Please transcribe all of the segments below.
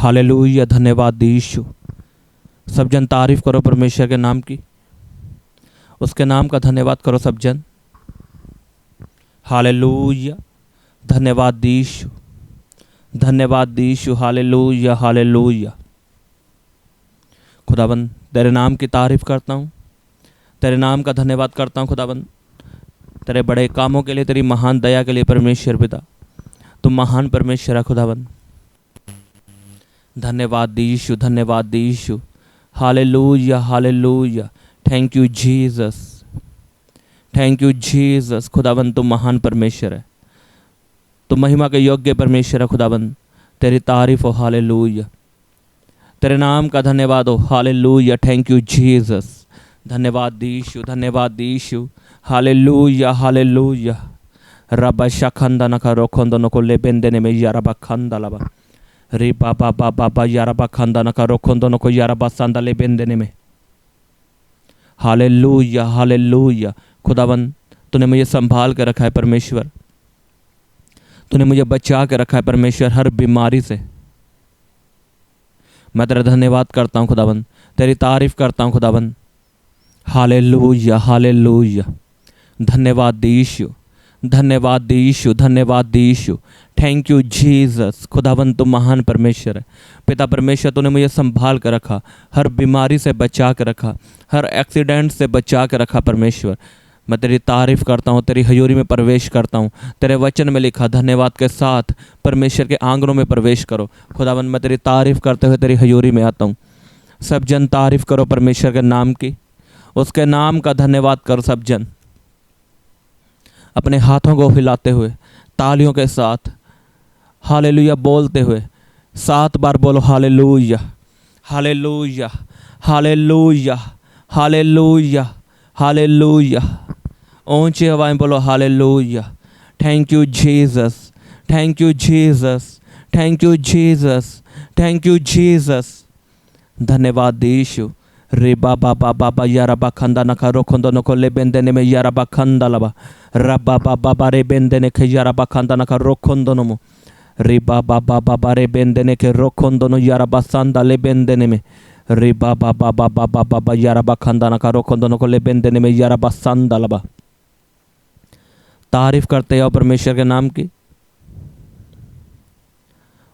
Hallelujah, धन्यवाद यीशु। सब जन तारीफ करो परमेश्वर के नाम की, उसके नाम का धन्यवाद करो सब जन। हालेलुया, धन्यवाद यीशु, धन्यवाद यीशु। Hallelujah hallelujah. खुदाबंद तेरे नाम की तारीफ करता हूँ, तेरे नाम का धन्यवाद करता हूँ खुदाबंद, तेरे बड़े कामों के लिए, तेरी महान दया के लिए परमेश्वर पिता। तुम महान परमेश्वर है खुदाबंद। धन्यवाद यीशु, धन्यवाद यीशु। Hallelujah hallelujah. Thank you Jesus, thank you Jesus. खुदाबंद तुम महान परमेश्वर है, तुम महिमा के योग्य परमेश्वर है खुदाबंद। तेरी तारीफ हो, हालेलुया। तेरे नाम का धन्यवाद हो, हालेलुया। Thank you Jesus. धन्यवाद यीशु, धन्यवाद यीशु। Hallelujah hallelujah. रबा शखंदा नका रोखंदो नको ले बेंदेने में यारबा खंदा लबा रे बाबा बाबा बा यारबा खंदा नका रोखंदो नको यारबा सांदा ले बेंदेने में। Hallelujah hallelujah. खुदाबंद तूने मुझे संभाल के रखा है परमेश्वर, तूने मुझे बचा के रखा है परमेश्वर हर बीमारी से। मैं तेरा धन्यवाद करता हूँ खुदाबंद, तेरी तारीफ करता हूँ खुदाबंद। Hallelujah hallelujah. धन्यवाद यीशु, धन्यवाद यीशु, धन्यवाद यीशु। Thank you Jesus. खुदाबंद तुम महान परमेश्वर है पिता परमेश्वर। तूने मुझे संभाल कर रखा, हर बीमारी से बचा के रखा, हर एक्सीडेंट से बचा के रखा परमेश्वर। मैं तेरी तारीफ़ करता हूँ, तेरी हजूरी में प्रवेश करता हूँ। तेरे वचन में लिखा धन्यवाद के साथ परमेश्वर के आंगनों में प्रवेश करो खुदाबंद। मैं तेरी तारीफ़ करते हुए तेरी हजूरी में आता हूँ। सब जन तारीफ़ करो परमेश्वर के नाम की, उसके नाम का धन्यवाद करो सब जन, अपने हाथों को हिलाते हुए तालियों के साथ हालेलुया बोलते हुए 7 बार बोलो hallelujah hallelujah hallelujah hallelujah hallelujah. ऊंची हवाएं बोलो hallelujah. Thank you Jesus, thank you Jesus, thank you Jesus, thank you Jesus. धन्यवाद यीशु। रे बाबा बाबा बा यारबा खंदा नखा रोखंदो नको ले बेंदेने में यारबा खंदा लबा रबा बाबा रे बेंदेने के यारबा खंदा नखा रोखंदो नमो रे बाबा बाबा रे बेंदेने के रोखंदो नो यारबा सांदा ले बेंदेने में रे बाबा बाबा यारबा खंदा नखा रोखंदो नको ले बेंदेने में यारबा सांदा लबा। तारीफ करते हो परमेश्वर के नाम की,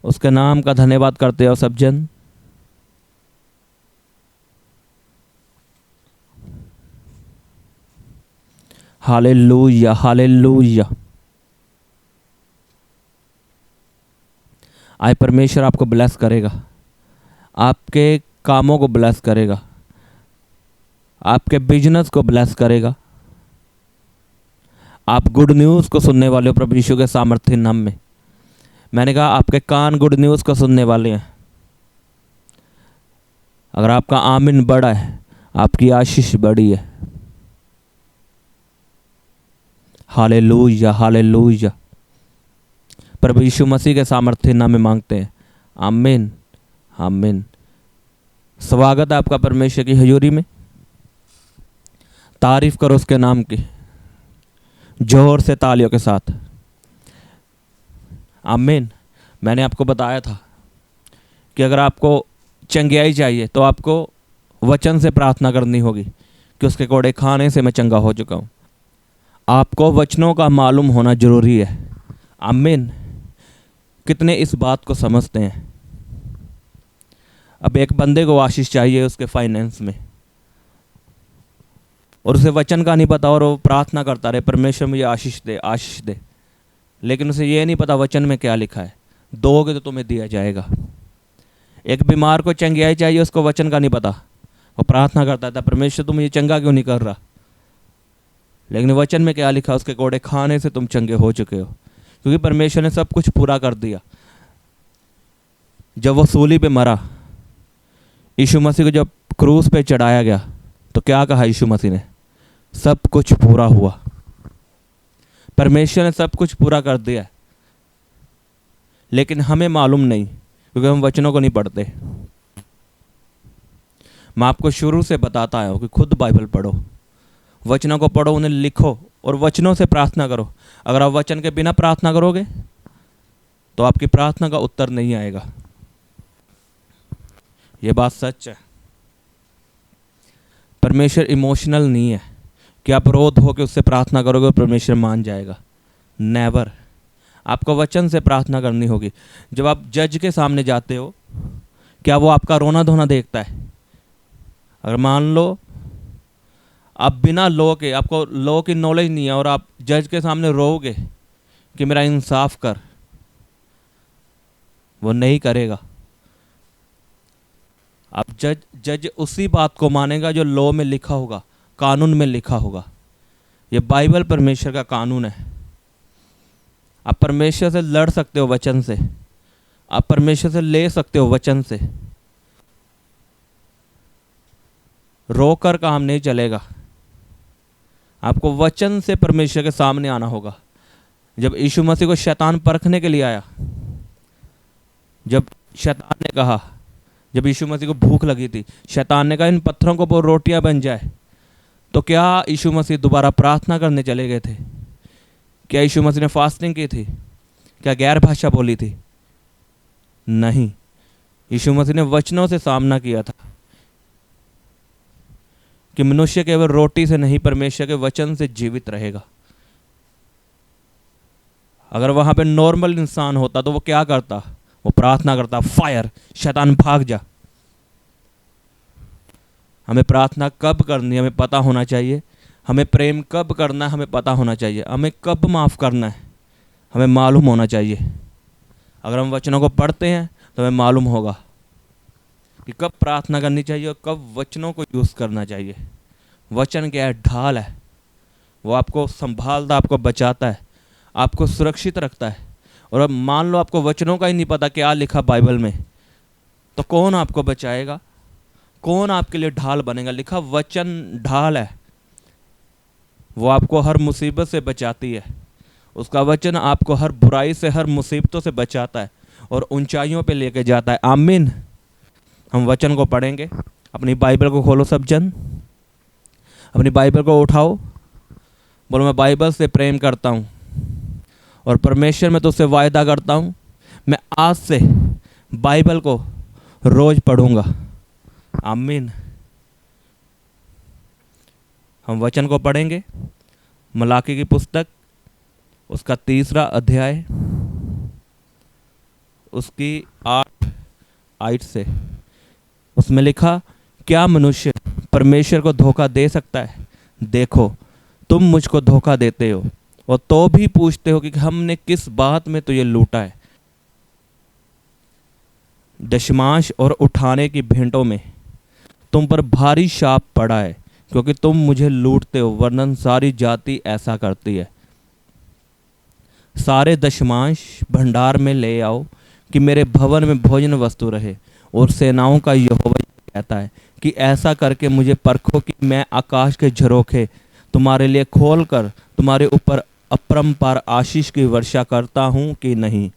उसके नाम का धन्यवाद करते हो सब जन। Hallelujah hallelujah. आए परमेश्वर आपको ब्लेस करेगा, आपके कामों को ब्लेस करेगा, आपके बिजनेस को ब्लेस करेगा। आप गुड न्यूज़ को सुनने वाले हो प्रभु यीशु के सामर्थ्य नाम में। मैंने कहा आपके कान गुड न्यूज़ को सुनने वाले हैं। अगर आपका आमीन बड़ा है, आपकी आशीष बड़ी है। Hallelujah hallelujah. प्रभु यीशु मसीह के सामर्थ्य नाम में मांगते हैं, आमीन आमीन। स्वागत है आपका परमेश्वर की हजूरी में। तारीफ करो उसके नाम की जोर से तालियों के साथ, आमीन। मैंने आपको बताया था कि अगर आपको चंगियाई चाहिए तो आपको वचन से प्रार्थना करनी होगी कि उसके कोड़े खाने से मैं चंगा हो चुका हूँ। आपको वचनों का मालूम होना जरूरी है, आमीन। कितने इस बात को समझते हैं? अब एक बंदे को आशीष चाहिए उसके फाइनेंस में, और उसे वचन का नहीं पता और वो प्रार्थना करता रहे परमेश्वर मुझे आशीष दे आशीष दे, लेकिन उसे ये नहीं पता वचन में क्या लिखा है, दोगे तो तुम्हें दिया जाएगा। एक बीमार को चंगियाई चाहिए, उसको वचन का नहीं पता, वो प्रार्थना करता था परमेश्वर तुम मुझे चंगा क्यों नहीं कर रहा, लेकिन वचन में क्या लिखा, उसके कोड़े खाने से तुम चंगे हो चुके हो, क्योंकि परमेश्वर ने सब कुछ पूरा कर दिया। जब वो सूली पे मरा, यीशु मसीह को जब क्रूस पे चढ़ाया गया तो क्या कहा यीशु मसीह ने? सब कुछ पूरा हुआ। परमेश्वर ने सब कुछ पूरा कर दिया, लेकिन हमें मालूम नहीं क्योंकि हम वचनों को नहीं पढ़ते। मैं आपको शुरू से बताता आया हूँ कि खुद बाइबल पढ़ो, वचनों को पढ़ो, उन्हें लिखो और वचनों से प्रार्थना करो। अगर आप वचन के बिना प्रार्थना करोगे तो आपकी प्रार्थना का उत्तर नहीं आएगा। ये बात सच है। परमेश्वर इमोशनल नहीं है कि आप रोध हो के उससे प्रार्थना करोगे परमेश्वर मान जाएगा। नेवर। आपको वचन से प्रार्थना करनी होगी। जब आप जज के सामने जाते हो, क्या वो आपका रोना धोना देखता है? अगर मान लो आप बिना लॉ के, आपको लॉ की नॉलेज नहीं है और आप जज के सामने रोओगे कि मेरा इंसाफ कर, वो नहीं करेगा। आप जज उसी बात को मानेगा जो लॉ में लिखा होगा, कानून में लिखा होगा। ये बाइबल परमेश्वर का कानून है। आप परमेश्वर से लड़ सकते हो वचन से, आप परमेश्वर से ले सकते हो वचन से। रोकर काम नहीं चलेगा, आपको वचन से परमेश्वर के सामने आना होगा। जब यीशु मसीह को शैतान परखने के लिए आया, जब शैतान ने कहा, जब यीशु मसीह को भूख लगी थी, शैतान ने कहा इन पत्थरों को वो रोटियां बन जाए, तो क्या यीशु मसीह दोबारा प्रार्थना करने चले गए थे? क्या यीशु मसीह ने फास्टिंग की थी? क्या गैर भाषा बोली थी? नहीं। यीशु मसीह ने वचनों से सामना किया था कि मनुष्य केवल रोटी से नहीं, परमेश्वर के वचन से जीवित रहेगा। अगर वहां पे नॉर्मल इंसान होता तो वो क्या करता? वो प्रार्थना करता, फायर, शैतान भाग जा। हमें प्रार्थना कब करनी है हमें पता होना चाहिए। हमें प्रेम कब करना है हमें पता होना चाहिए। हमें कब माफ़ करना है हमें मालूम होना चाहिए। अगर हम वचनों को पढ़ते हैं तो हमें मालूम होगा कि कब प्रार्थना करनी चाहिए और कब वचनों को यूज़ करना चाहिए। वचन क्या है? ढाल है। वो आपको संभालता, आपको बचाता है, आपको सुरक्षित रखता है। और अब मान लो आपको वचनों का ही नहीं पता क्या लिखा बाइबल में, तो कौन आपको बचाएगा? कौन आपके लिए ढाल बनेगा? लिखा वचन ढाल है, वो आपको हर मुसीबत से बचाती है। उसका वचन आपको हर बुराई से, हर मुसीबतों से बचाता है और ऊंचाइयों पे लेके जाता है। आमीन। हम वचन को पढ़ेंगे। अपनी बाइबल को खोलो सब जन, अपनी बाइबल को उठाओ, बोलो मैं बाइबल से प्रेम करता हूँ और परमेश्वर में तो उससे वायदा करता हूँ मैं आज से बाइबल को रोज पढ़ूंगा। आमीन। हम वचन को पढ़ेंगे। मलाकी की पुस्तक, उसका 3 अध्याय, उसकी 8 आयत से। उसमें लिखा, क्या मनुष्य परमेश्वर को धोखा दे सकता है? देखो तुम मुझको धोखा देते हो और तो भी पूछते हो कि हमने किस बात में तुझे लूटा है। दशमांश और उठाने की भेंटों में तुम पर भारी शाप पड़ा है, क्योंकि तुम मुझे लूटते हो, वर्णन सारी जाति ऐसा करती है। सारे दशमांश भंडार में ले आओ कि मेरे भवन में भोजन वस्तु रहे। और सेनाओं का यहोवा कहता है कि ऐसा करके मुझे परखो कि मैं आकाश के झरोखे तुम्हारे लिए खोल कर तुम्हारे ऊपर अपरंपार आशीष की वर्षा करता हूँ कि नहीं।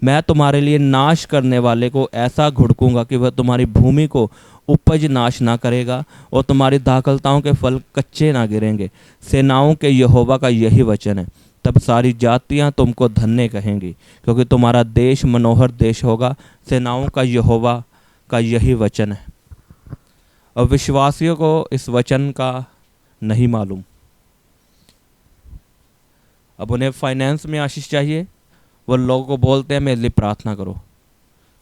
मैं तुम्हारे लिए नाश करने वाले को ऐसा घुड़कूंगा कि वह तुम्हारी भूमि को उपज नाश ना करेगा और तुम्हारी दाखलताओं के फल कच्चे ना गिरेंगे। सेनाओं के यहोवा का यही वचन है। तब सारी जातियां तुमको धन्य कहेंगी, क्योंकि तुम्हारा देश मनोहर देश होगा। सेनाओं का यहोवा का यही वचन है। और विश्वासियों को इस वचन का नहीं मालूम। अब उन्हें फाइनेंस में आशीष चाहिए, वो लोगों को बोलते हैं मेरे लिए प्रार्थना करो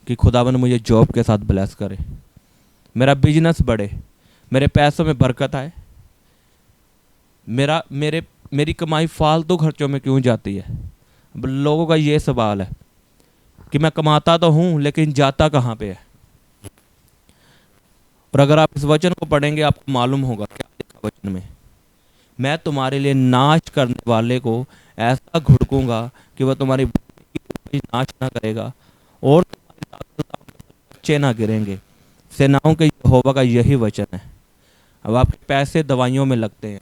कि खुदावन मुझे जॉब के साथ ब्लेस करे, मेरा बिजनेस बढ़े, मेरे पैसों में बरकत आए। मेरी कमाई फालतू खर्चों में क्यों जाती है? अब लोगों का ये सवाल है कि मैं कमाता तो हूँ लेकिन जाता कहाँ पे है। और अगर आप इस वचन को पढ़ेंगे आपको मालूम होगा क्या लिखा वचन में। मैं तुम्हारे लिए नाश करने वाले को ऐसा घुड़कूंगा कि वह तुम्हारी भूमि की नाश ना करेगा और तुम्हारे बच्चे ना गिरेंगे। सेनाओं के यहोवा का यही वचन है। अब आपके पैसे दवाइयों में लगते हैं,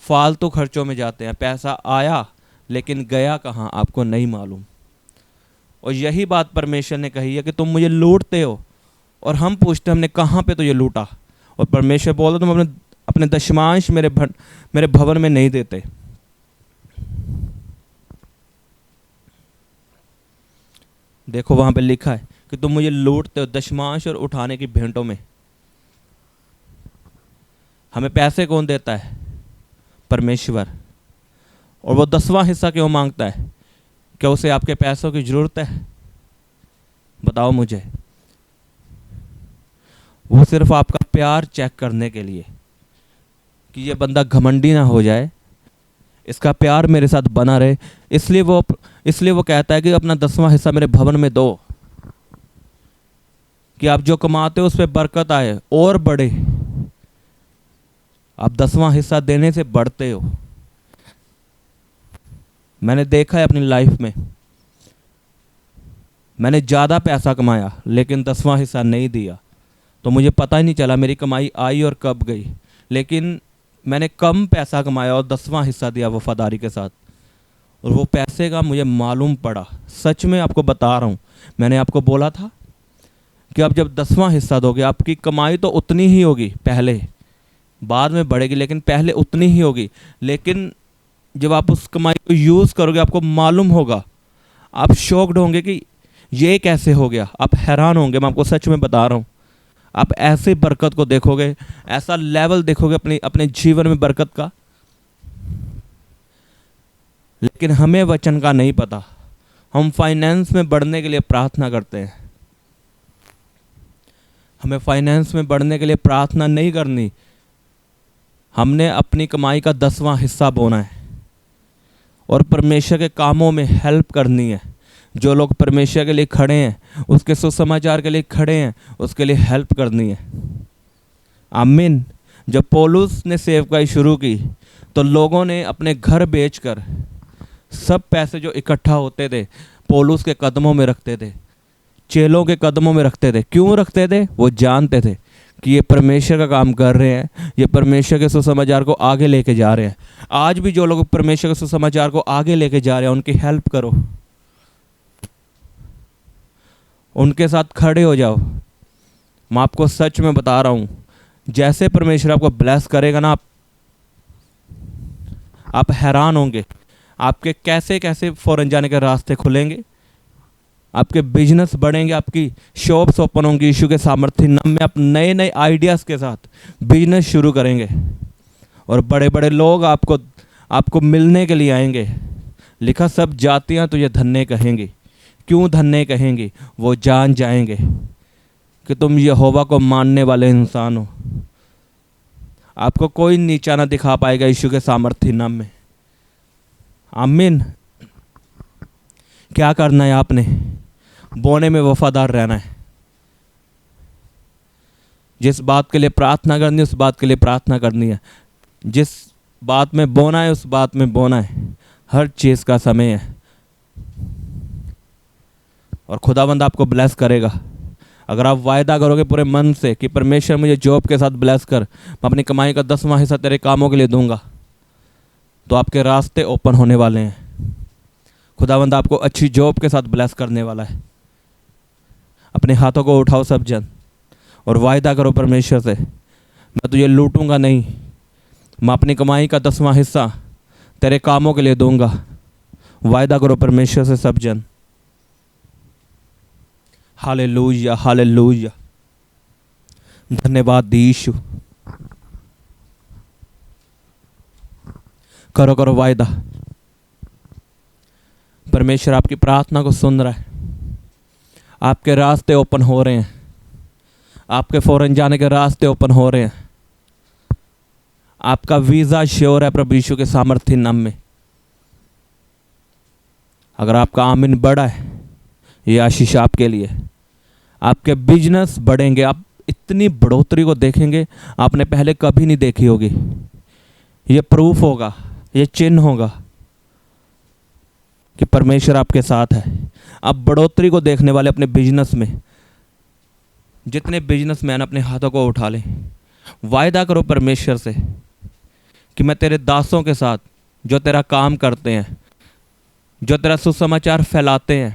फालतू खर्चों में जाते हैं, पैसा आया लेकिन गया कहाँ आपको नहीं मालूम। और यही बात परमेश्वर ने कही है कि तुम मुझे लूटते हो। और हम पूछते हमने कहाँ पे तुझे लूटा? और परमेश्वर बोला तुम अपने दशमांश मेरे भवन में नहीं देते। देखो वहां पे लिखा है कि तुम मुझे लूटते हो दशमांश और उठाने की भेंटों में। हमें पैसे कौन देता है? परमेश्वर। और वो 10वां हिस्सा क्यों मांगता है? क्या उसे आपके पैसों की जरूरत है? बताओ मुझे। वो सिर्फ आपका प्यार चेक करने के लिए कि ये बंदा घमंडी ना हो जाए, इसका प्यार मेरे साथ बना रहे, इसलिए वो कहता है कि अपना 10वां हिस्सा मेरे भवन में दो, कि आप जो कमाते हो उस पर बरकत आए और बढ़े। आप 10वां हिस्सा देने से बढ़ते हो। मैंने देखा है अपनी लाइफ में, मैंने ज़्यादा पैसा कमाया लेकिन 10वां हिस्सा नहीं दिया, तो मुझे पता ही नहीं चला मेरी कमाई आई और कब गई। लेकिन मैंने कम पैसा कमाया और 10वां हिस्सा दिया वफादारी के साथ, और वो पैसे का मुझे मालूम पड़ा। सच में आपको बता रहा हूँ, मैंने आपको बोला था कि आप जब 10वां हिस्सा दोगे आपकी कमाई तो उतनी ही होगी, पहले बाद में बढ़ेगी लेकिन पहले उतनी ही होगी। लेकिन जब आप उस कमाई को यूज़ करोगे आपको मालूम होगा, आप शॉक्ड होंगे कि ये कैसे हो गया। आप हैरान होंगे, मैं आपको सच में बता रहा हूँ। आप ऐसे बरकत को देखोगे, ऐसा लेवल देखोगे अपने जीवन में बरकत का। लेकिन हमें वचन का नहीं पता। हम फाइनेंस में बढ़ने के लिए प्रार्थना करते हैं, हमें फाइनेंस में बढ़ने के लिए प्रार्थना नहीं करनी। हमने अपनी कमाई का 10वां हिस्सा बोना है और परमेश्वर के कामों में हेल्प करनी है। जो लोग परमेश्वर के लिए खड़े हैं, उसके सुसमाचार के लिए खड़े हैं, उसके लिए हेल्प करनी है। आमीन। जब पौलुस ने सेवकाई शुरू की तो लोगों ने अपने घर बेचकर सब पैसे जो इकट्ठा होते थे पौलुस के कदमों में रखते थे, चेलों के कदमों में रखते थे। क्यों रखते थे? वो जानते थे कि ये परमेश्वर का काम कर रहे हैं, ये परमेश्वर के सुसमाचार को आगे लेके जा रहे हैं। आज भी जो लोग परमेश्वर के सुसमाचार को आगे लेके जा रहे हैं उनकी हेल्प करो, उनके साथ खड़े हो जाओ। मैं आपको सच में बता रहा हूँ, जैसे परमेश्वर आपको ब्लेस करेगा ना, आप हैरान होंगे। आपके कैसे कैसे फॉरेन जाने के रास्ते खुलेंगे, आपके बिजनेस बढ़ेंगे, आपकी शॉप्स ओपन होंगी यीशु के सामर्थ्य नाम में। आप नए नए आइडियाज़ के साथ बिजनेस शुरू करेंगे और बड़े बड़े लोग आपको मिलने के लिए आएंगे। लिखा, सब जातियाँ तुझे धन्य कहेंगी। क्यों धन्य कहेंगी? वो जान जाएंगे कि तुम यहोवा को मानने वाले इंसान हो। आपको कोई नीचा ना दिखा पाएगा यीशु के सामर्थ्य नाम में। आमीन। क्या करना है आपने? बोने में वफादार रहना है। जिस बात के लिए प्रार्थना करनी है उस बात के लिए प्रार्थना करनी है। जिस बात में बोना है उस बात में बोना है। हर चीज़ का समय है और खुदावंद आपको ब्लेस करेगा। अगर आप वायदा करोगे पूरे मन से कि परमेश्वर मुझे जॉब के साथ ब्लेस कर, मैं अपनी कमाई का 10वां हिस्सा तेरे कामों के लिए दूंगा, तो आपके रास्ते ओपन होने वाले हैं। खुदावंद आपको अच्छी जॉब के साथ ब्लेस करने वाला है। अपने हाथों को उठाओ सब जन और वायदा करो परमेश्वर से, मैं तुझे लूटूंगा नहीं, मैं अपनी कमाई का 10वां हिस्सा तेरे कामों के लिए दूंगा। वायदा करो परमेश्वर से सब जन। Hallelujah, hallelujah. धन्यवाद यीशु। करो करो वायदा। परमेश्वर आपकी प्रार्थना को सुन रहा है। आपके रास्ते ओपन हो रहे हैं, आपके फॉरेन जाने के रास्ते ओपन हो रहे हैं। आपका वीज़ा श्योर है प्रभु यीशु के सामर्थ्य नाम में। अगर आपका आमीन बड़ा है, ये आशीष आपके लिए। आपके बिजनेस बढ़ेंगे, आप इतनी बढ़ोतरी को देखेंगे आपने पहले कभी नहीं देखी होगी। ये प्रूफ होगा, ये चिन्ह होगा कि परमेश्वर आपके साथ है। आप बढ़ोतरी को देखने वाले अपने बिजनेस में। जितने बिजनेसमैन अपने हाथों को उठा लें, वायदा करो परमेश्वर से कि मैं तेरे दासों के साथ जो तेरा काम करते हैं, जो तेरा सुसमाचार फैलाते हैं,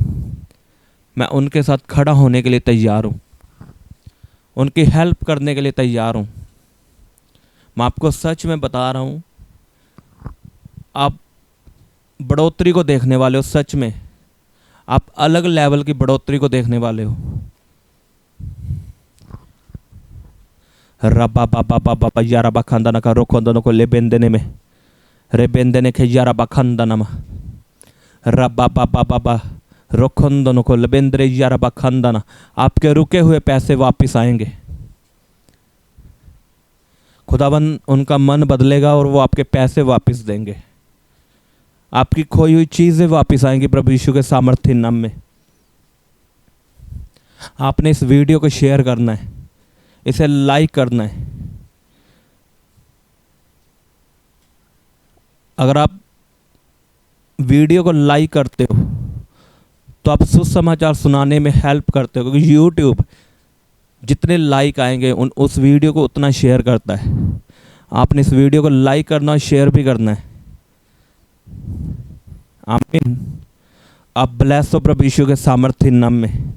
मैं उनके साथ खड़ा होने के लिए तैयार हूँ, उनकी हेल्प करने के लिए तैयार हूँ। मैं आपको सच में बता रहा हूँ, आप बढ़ोतरी को देखने वाले हो। सच में आप अलग लेवल की बढ़ोतरी को देखने वाले हो। रबा बाबा बाबा यारा बखंदना का रोखंदनो को लेबेंदने में रेबेंदने के यारा बखंदना में रबा बाबा बाबा रोखंदनो को लेबेंद्रे यारा बखंदना। आपके रुके हुए पैसे वापस आएंगे। खुदावन उनका मन बदलेगा और वो आपके पैसे वापस देंगे। आपकी खोई हुई चीज़ें वापस आएंगी प्रभु यीशु के सामर्थ्य नाम में। आपने इस वीडियो को शेयर करना है, इसे लाइक करना है। अगर आप वीडियो को लाइक करते हो तो आप सुसमाचार सुनाने में हेल्प करते हो, क्योंकि यूट्यूब जितने लाइक आएंगे उस वीडियो को उतना शेयर करता है। आपने इस वीडियो को लाइक करना और शेयर भी करना है। आमीन। आप ब्लेस हो प्रभु यीशु के सामर्थ्य नाम में।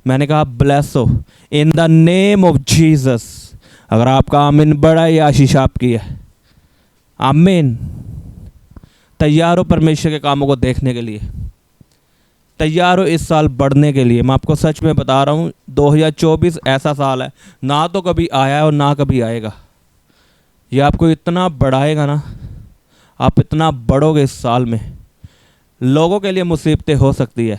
मैंने कहा ब्लेस हो in the name of Jesus. अगर आपका आमीन बड़ा, ये आशीष आपकी है। आमीन। तैयार हो परमेश्वर के कामों को देखने के लिए, तैयार हो इस साल बढ़ने के लिए। मैं आपको सच में बता रहा हूँ, 2024 ऐसा साल है, ना तो कभी आया है और ना कभी आएगा। ये आपको इतना बढ़ाएगा ना, आप इतना बढ़ोगे इस साल में। लोगों के लिए मुसीबतें हो सकती है,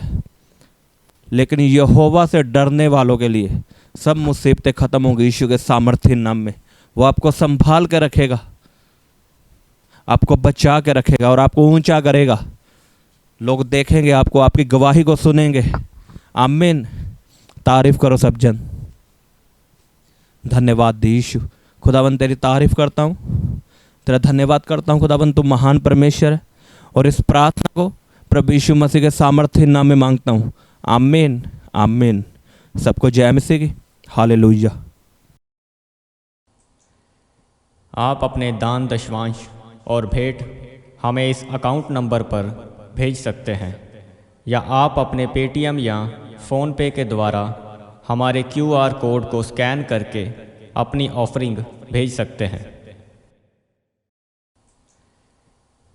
लेकिन यहोवा से डरने वालों के लिए सब मुसीबतें ख़त्म होंगी यीशु के सामर्थ्य नाम में। वो आपको संभाल के रखेगा, आपको बचा के रखेगा और आपको ऊंचा करेगा। लोग देखेंगे आपको, आपकी गवाही को सुनेंगे। आमीन। तारीफ करो सब जन। धन्यवाद यीशु। खुदावन तेरी तारीफ करता हूँ, तेरा धन्यवाद करता हूँ खुदावन, तू महान परमेश्वर है। और इस प्रार्थना को प्रभु यीशु मसीह के सामर्थ्य नाम में मांगता हूँ। आमीन आमीन। सबको जय मसीह की। हालेलुया। आप अपने दान दशवांश और भेंट हमें इस अकाउंट नंबर पर भेज सकते हैं, या आप अपने पेटीएम या फ़ोनपे के द्वारा हमारे QR कोड को स्कैन करके अपनी ऑफरिंग भेज सकते हैं।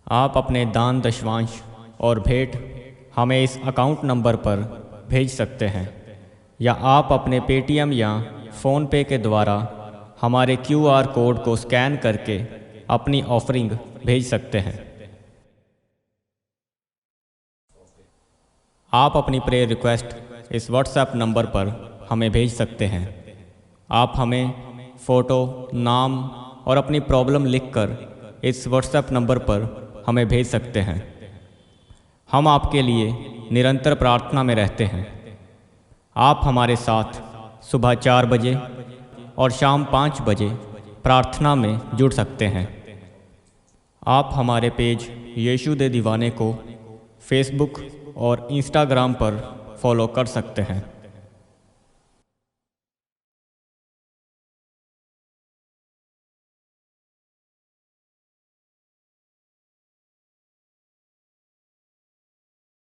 आप अपने दान दशवांश और भेंट हमें इस अकाउंट नंबर पर भेज सकते हैं, या आप अपने पेटीएम या फ़ोनपे के द्वारा हमारे QR कोड को स्कैन करके अपनी ऑफरिंग भेज सकते हैं। आप अपनी प्रेयर रिक्वेस्ट इस व्हाट्सएप नंबर पर हमें भेज सकते हैं। आप हमें फ़ोटो, नाम और अपनी प्रॉब्लम लिखकर इस व्हाट्सएप नंबर पर हमें भेज सकते हैं। हम आपके लिए निरंतर प्रार्थना में रहते हैं। आप हमारे साथ सुबह 4 बजे और शाम 5 बजे प्रार्थना में जुड़ सकते हैं। आप हमारे पेज यीशु दे दीवाने को फेसबुक और इंस्टाग्राम पर फॉलो कर सकते हैं।